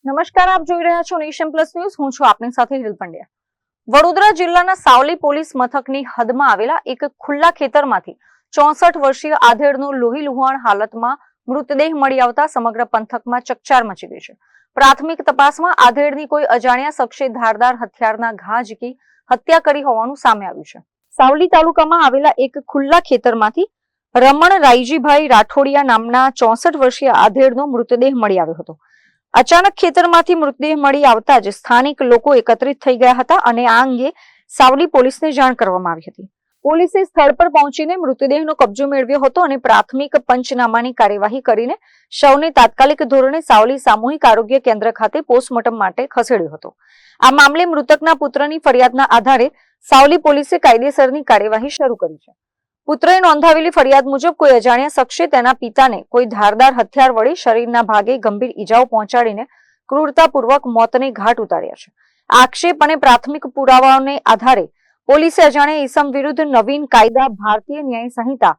નમસ્કાર, આપ જોઈ રહ્યા છો નેશન પ્લસ ન્યૂઝ. હું છું આપની સાથે હિલ પંડ્યા. વડોદરા જિલ્લાના સાવલી પોલીસ મથકની હદમાં આવેલા એક ખુલ્લા ખેતરમાંથી 64 વર્ષીય આધેડનો લોહી લુહાણ હાલતમાં મૃતદેહ મળી આવતા સમગ્ર પંથકમાં ચકચાર મચી ગઈ છે. પ્રાથમિક તપાસમાં આધેડની કોઈ અજાણ્યા શખ્સે ધારદાર હથિયારના ઘા ઝીકી હત્યા કરી હોવાનું સામે આવ્યું છે. સાવલી તાલુકામાં આવેલા એક ખુલ્લા ખેતરમાંથી રમણ રાયજીભાઈ રાઠોડિયા નામના 64 વર્ષીય આધેડનો મૃતદેહ મળી આવ્યો હતો. અચાનક ખેતરમાંથી મૃતદેહ મળી આવતા જ સ્થાનિક લોકો એકત્રિત થઈ ગયા હતા અને આ અંગે સાવલી પોલીસને જાણ કરવામાં આવી હતી. પોલીસે સ્થળ પર પહોંચીને મૃતદેહનો કબજો મેળવ્યો હતો અને પ્રાથમિક પંચનામાની કાર્યવાહી કરીને શવને તાત્કાલિક ધોરણે સાવલી સામૂહિક આરોગ્ય કેન્દ્ર ખાતે પોસ્ટમોર્ટમ માટે ખસેડ્યો હતો. આ મામલે મૃતકના પુત્રની ફરિયાદના આધારે સાવલી પોલીસે કાયદેસરની કાર્યવાહી શરૂ કરી છે. પુત્રએ નોંધાવેલી ફરિયાદ મુજબ કોઈ અજાણ્યા શખ્સે તેના પિતાને કોઈ ધારદાર હથિયાર વડે શરીરના ભાગે ગંભીર ઈજાઓ પહોંચાડીને ક્રૂરતાપૂર્વક મોતને ઘાટ ઉતાર્યા છે. આક્ષેપ અને પ્રાથમિક પુરાવાઓને આધારે પોલીસે અજાણ્યા ઈસમ વિરુદ્ધ નવીન કાયદા ભારતીય ન્યાય સંહિતા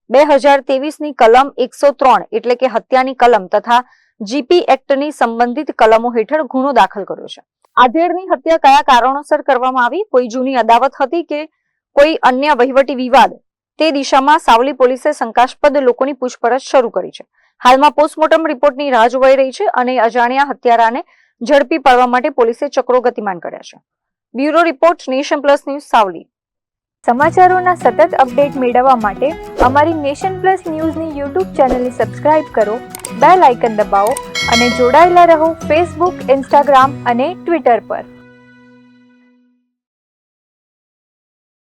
2023ની કલમ 103 એટલે કે હત્યાની કલમ તથા જીપી એક્ટની સંબંધિત કલમો હેઠળ ગુનો દાખલ કર્યો છે. આધેડની હત્યા કયા કારણોસર કરવામાં આવી, કોઈ જૂની અદાવત હતી કે કોઈ અન્ય વહીવટી વિવાદ, તે દિશામાં સાવલી પોલીસે શંકાસ્પદ લોકોની પૂછપરછ શરૂ કરી છે. હાલમાં પોસ્ટમોર્ટમ રિપોર્ટની રાહ જોવાઈ રહી છે અને અજાણ્યા હત્યારાને ઝડપી પાડવા માટે પોલીસે ચક્રો ગતિમાન કર્યા છે. Bureau report, nation plus news, Savli. સમાચારોના સતત અપડેટ મેળવવા માટે અમારી નેશન પ્લસ ન્યૂઝની યુટ્યુબ ચેનલને સબસ્ક્રાઇબ કરો, બેલ આઇકન દબાવો અને જોડાયેલા રહો ફેસબુક, ઇન્સ્ટાગ્રામ અને ટ્વિટર પર.